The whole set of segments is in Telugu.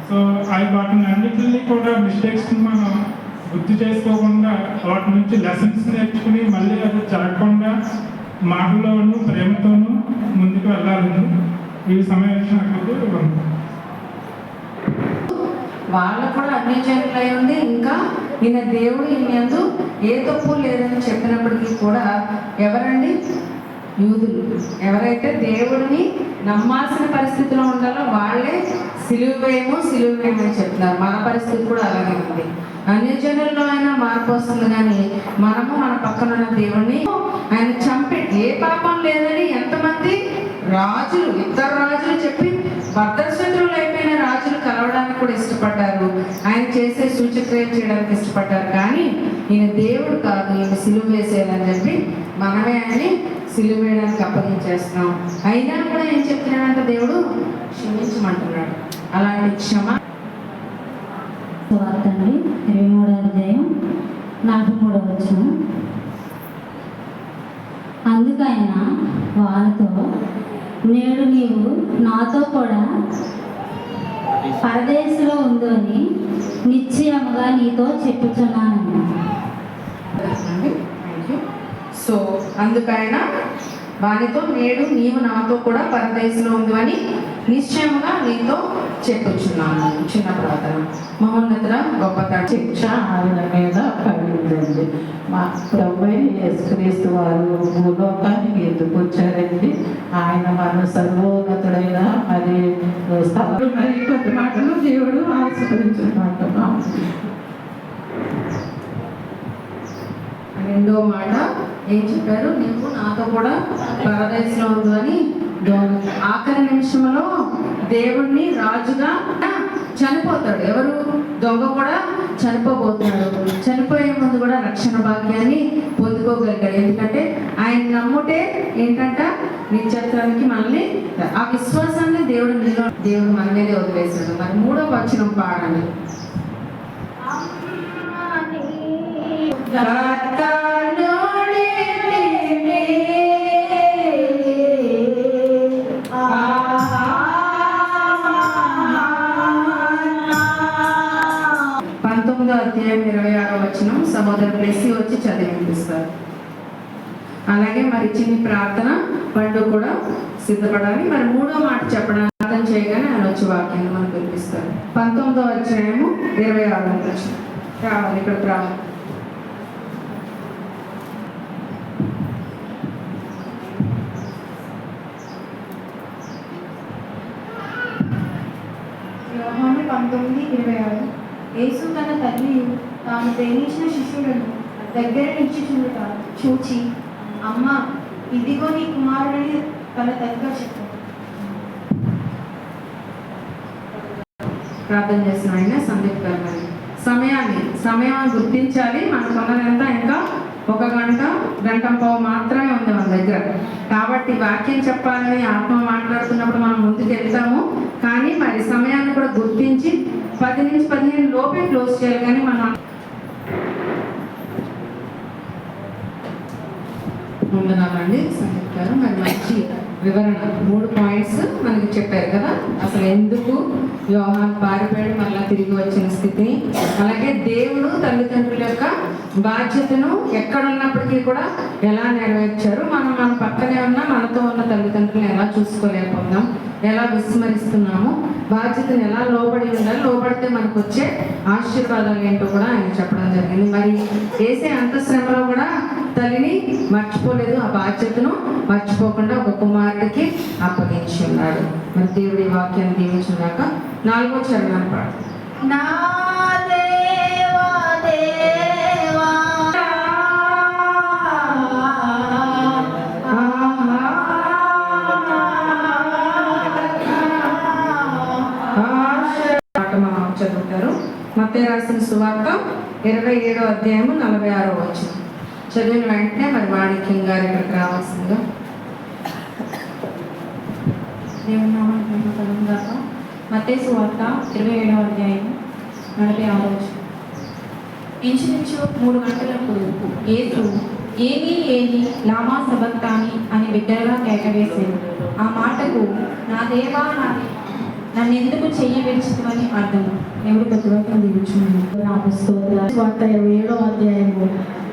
సో అవి వాటిని అన్నింటినీ కూడా మిస్టేక్స్ మనం గుర్తు చేసుకోకుండా వాటి నుంచి లెసన్స్ నేర్చుకుని మళ్ళీ అది జరగకుండా మాటల్లోనూ ప్రేమతోనూ ముందుకు వెళ్ళాలని ఈ సమావేశానికి వాళ్ళకు కూడా అన్యజనులు అయి ఉంది. ఇంకా ఈయన దేవుడు ఈయనందు ఏ తప్పు లేదని చెప్పినప్పటికీ కూడా ఎవరండి? యూదులు. ఎవరైతే దేవుడిని నమ్మాల్సిన పరిస్థితిలో ఉండాలో వాళ్ళే సిలువేమో అని చెప్తున్నారు. మన పరిస్థితి కూడా అలాగే ఉంది. అన్యజనుల్లో అయినా మార్పు వస్తుంది, కానీ మనము మన పక్కన ఉన్న దేవుడిని ఆయన చంపి ఏ పాపం లేదని ఎంతమంది రాజులు, ఇద్దరు రాజులు చెప్పి భద్రశత్రువులు అయిపోయిన రాజులు కలవడానికి కూడా ఇష్టపడ్డారు. ఆయన చేసే సూచక్రియలు చేయడానికి ఇష్టపడ్డారు. కానీ ఈయన దేవుడు కాదు, ఈయన సిలువ వేసేయాలని చెప్పి మనమే ఆయన్ని సిలువ వేయడానికి అప్పగించేస్తున్నాం. అయినా కూడా ఏం చెప్తున్నాడంటే దేవుడు క్షమించమంటున్నాడు. అలాంటి క్షమ వార్త అండి 23వ అధ్యాయం 43వ వచనం. అందుకైన వారితో, నేడు నీవు నాతో కూడా పరదేశంలో ఉందో అని నిశ్చయముగా నీతో చెప్పుచున్నాను. సో అందుకైనా వానితో, నేడు నీవు నాతో కూడా పరదేశంలో ఉంది అని నిశ్చయముగా నీతో చెప్పుచున్నాను. చిన్న ప్రార్థన. మహోన్నతుల గొప్ప శిక్ష ఆయన మీద పడిందండి. మా ప్రభు యేసుక్రీస్తు వారు భూలోకానికి ఎందుకు వచ్చారండి? ఆయన మన సర్వోన్నతుడైన మరి స్థలం మరి కొద్ది మాటలు దేవుడు ఆశీర్వదించుకుంటున్నాం. రెండో మాట ఏం చెప్పారు? నీవు నాతో కూడా పరదేశంలో ఉంది అని. ఆఖరి నిమిషంలో దేవుణ్ణి రాజుగా చనిపోతాడు. ఎవరు? దొంగ కూడా చనిపోబోతున్నాడు. చనిపోయే ముందు కూడా రక్షణ భాగ్యాన్ని పొందుకోగలిగాడు. ఎందుకంటే ఆయన నమ్ముటే ఏంటంట నిత్యత్వానికి మనల్ని, ఆ విశ్వాసాన్ని దేవుడు మన మీదే వదిలేశాడు. మరి 3వ వచనం పాడండి. అధ్యాయం 26వ వచనం సహోదరు బ్లెస్సీ వచ్చి చదివి వినిపిస్తారు. అలాగే మరి చిన్ని ప్రార్థన పండు కూడా సిద్ధపడాలి. మరి 3వ మాట చెప్పడానికి ప్రార్థన చేయగానే ఆయన వచ్చి వాక్యాన్ని మనకు వినిపిస్తారు. 19వ అధ్యాయము 26వ వచనం. రావాలి, ఇక్కడ రావాలి. యోహాను 19:26. యేసు తన తల్లి తాను ప్రేమించిన శిష్యులను దగ్గర నిల్చుచుండుట చూచి, అమ్మ, ఇదిగో నీ కుమారుడని తన తల్లిగా చెప్పాడు. ప్రార్థన చేసిన ఆయన సందీప్ గారు మరి సమయాన్ని గుర్తించాలి. మనకున్నదంతా ఇంకా 1 గంట, 1 గంట మాత్రమే ఉంది మన దగ్గర. కాబట్టి వాక్యం చెప్పాలని ఆత్మ మాట్లాడుతున్నప్పుడు మనం ముందుకు వెళ్తాము. కానీ మరి సమయాన్ని కూడా గుర్తించి 10 నుంచి 15 లోపే క్లోజ్ చేయాలి. కానీ మనం ముందున్నామండి. సందీప్ గారు మరి మంచి వివరణ 3 పాయింట్స్ మనకి చెప్పారు కదా. అసలు ఎందుకు యోహాను పారిపోయాడు, మళ్ళీ తిరిగి వచ్చిన స్థితిని, అలాగే దేవుడు తల్లిదండ్రుల యొక్క బాధ్యతను ఎక్కడున్నప్పటికీ కూడా ఎలా నెరవేర్చారు, మనం మన పక్కనే ఉన్న మనతో ఉన్న తల్లిదండ్రులను ఎలా చూసుకోలేకపోతున్నాం, ఎలా విస్మరిస్తున్నాము, బాధ్యతను ఎలా లోబడి ఉండాలి, లోబడితే మనకు వచ్చే ఆశీర్వాదాలు ఏంటో కూడా ఆయన చెప్పడం జరిగింది. మరి వేసే అంతఃశ్రమలో కూడా తల్లిని మర్చిపోలేదు, ఆ బాధ్యతను మర్చిపోకుండా ఒక కుమారుడికి అప్పగించి ఉన్నాడు. మరి దేవుడి వాక్యాన్ని దీవించున్నాక 4వ చరణాన్ని పాడు. నా దేవా దేవా చదువుతారు. మత్తయి రాసిన సువార్త 27వ అధ్యాయము 46వ వచనం. చదివిన వెంటనే మరి మాణిక్యం గారు ఇక్కడికి రావాల్సిందిగా. దేవుని నామమున కలుగుగాక. మత్తయి సువార్త 27వ అధ్యాయం 46వ వచనం. ఇంచుమించు 3 గంటలప్పుడు యేసు ఏలీ ఏలీ లామా సబక్తాని అని బిడ్డగా కేకవేశాడు. ఆ మాటకు నా దేవా నన్ను ఎందుకు చెయ్యి విడిచితమని అర్థం. దేవుడు ప్రతి ఒక్కరిని దీవించును. నాకు స్తోత్రాలు. వార్త 27వ అధ్యాయము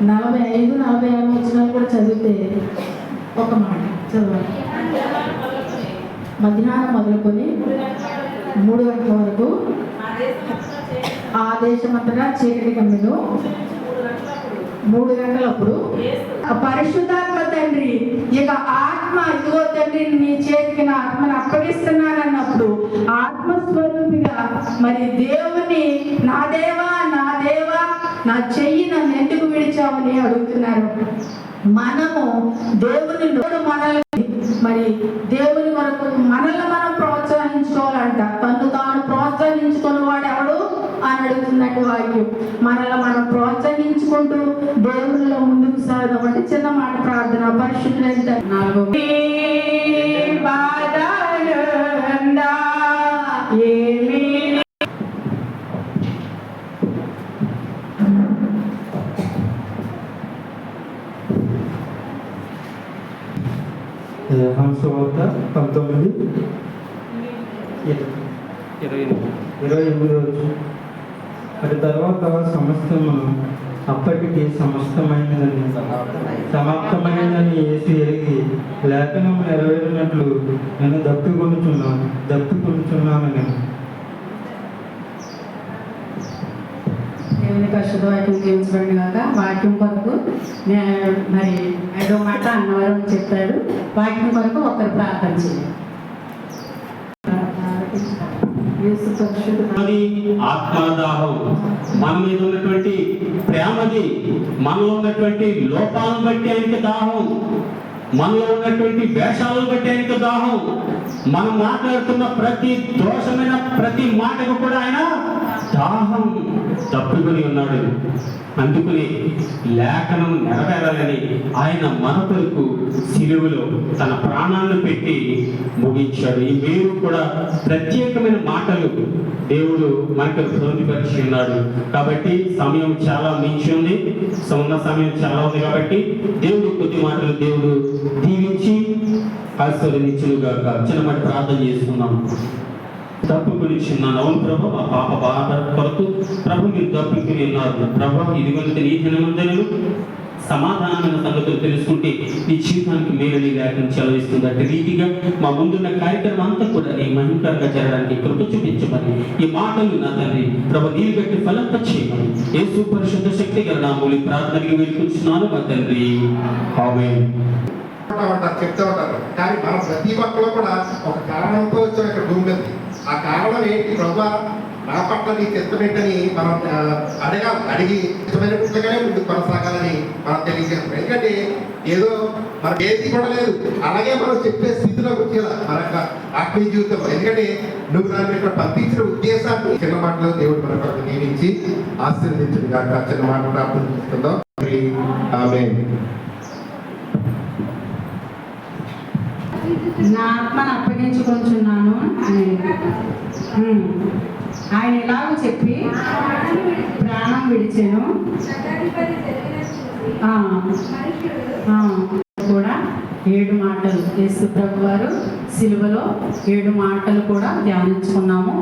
45-46 వచనాలు కూడా చదివితే ఒక మాట చదవాలి. మధ్యాహ్నం మొదలుకొని 3 గంటల వరకు ఆ దేశమంతటా చీకటి కమ్మెను. 3 గంటలప్పుడు పరిశుద్ధాత్మ తండ్రి ఇక ఆత్మ ఇదిగో తండ్రి నీ చేతికి నా ఆత్మను అప్పగిస్తున్నానన్నప్పుడు ఆత్మస్వరూపిగా మరి దేవుని నా దేవా నా చెయ్యి నన్ను ఎందుకు విడిచావని అడుగుతున్నారు. మనము దేవుని మనల్ని మరి దేవుని వరకు మనల్ని మనం ప్రోత్సహించుకోవాలంట. తను తాను ప్రోత్సహించుకున్న వాడు ఎవడు అని అడుగుతుందండి వాక్యం. మనల్ని మనం ప్రోత్సహించుకుంటూ దేవునిలో ముందుకు సాగదామంటే చిన్న మాట ప్రార్థన. పరిశుద్ధులైన 4 హంసవార్త 19:28 రోజు. అటు తర్వాత సమస్తము అప్పటికి సమాప్తమైనదని యేసు ఎరిగి లేఖనం నెరవేరినట్లు నేను దప్పికొనుచున్నాను. దేవుని పరిశుద్ధ వాక్యం జీవించబడి కాక వాక్యం కొరకు మరి 5వ మాట అన్నవరం చెప్తాడు. వాక్యం కొరకు ఒకరు ప్రార్థన చేయాలి. అది ఆత్మదాహం, మన మీద ఉన్నటువంటి ప్రేమది, మనలో ఉన్నటువంటి లోపాలను బట్టి ఆయనకి దాహం, మనలో ఉన్నటువంటి వేషాలను బట్టి ఆయనకి దాహం, మనం మాట్లాడుతున్న ప్రతి దోషమైన ప్రతి మాటకు కూడా ఆయన దాహం తప్పుకొని ఉన్నాడు. అందుకని లేఖనం నెరవేరాలని ఆయన మన కొరకు సిలువలో తన ప్రాణాలను పెట్టి ముగించాడు. ఈ మీరు కూడా ప్రత్యేకమైన మాటలు దేవుడు మనకు పొందుపరిచి ఉన్నాడు. కాబట్టి సమయం చాలా మించి ఉంది, ఉన్న సమయం చాలా ఉంది. కాబట్టి దేవుడు కొద్ది మాటలు దేవుడు దీవించి ఆశీర్వదించునుగాక. చిన్నమాట ప్రార్థన చేసుకున్నాం. తప్పుకుని చిన్నాను. అవును ప్రభు, మా పాప బాధ కొరకు ప్రభు మీరు తప్పుకుని ఉన్నారు. ప్రభు ఇదిగొంత నీ దినమందరూ సమాధానమైన సంగతులు తెలుసుకుంటే నీ జీవితానికి మేలని లేఖనం చెలవిస్తుంది. అటు రీతిగా మా ముందున్న కార్యక్రమం అంతా కూడా నీ మహిమకరంగా జరగడానికి కృప చూపించమని ఈ మాటలు నా తండ్రి ప్రభు నీరు గట్టి ఫలంప చేయమని యేసు పరిశుద్ధ శక్తి గల నామములో ప్రార్థనకి వేడుకుంటున్నాను మా తండ్రి. ఆమేన్. చెప్తూ ఉంటారు. కానీ మన ప్రతి ఒక్కరు కూడా ఒక కారణంతో వచ్చాం ఇక్కడ భూమి మీద. ఆ కారణం ఏంటి? ప్రభా నా పట్ల నీ చిత్తమేంటని మనం అడిగి ఇష్టమైనట్లుగానే ముందుకు కొనసాగాలని మనం తెలియజేస్తాం. ఎందుకంటే ఏదో మనకి ఏది కూడా లేదు, అలాగే మనం చెప్పే స్థితిలోకి వచ్చేలా మన ఆత్మీయ జీవితంలో. ఎందుకంటే నువ్వు నన్ను ఇక్కడ పంపించిన ఉద్దేశాన్ని చిన్న మాటలో దేవుడు మన కొరకు నియమించి ఆశీర్వదించుడు కాక. చిన్న మాట ప్రార్థన చేసుకుందాం. ఆమేన్. నా ఆత్మను అప్పగించుకుంటున్నాను అని ఆయన ఎలాగో చెప్పి ప్రాణం విడిచాను. కూడా 7 మాటలు యేసు ప్రభు వారు సిలువలో 7 మాటలు కూడా ధ్యానించుకున్నాము.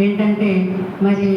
ఏంటంటే మరి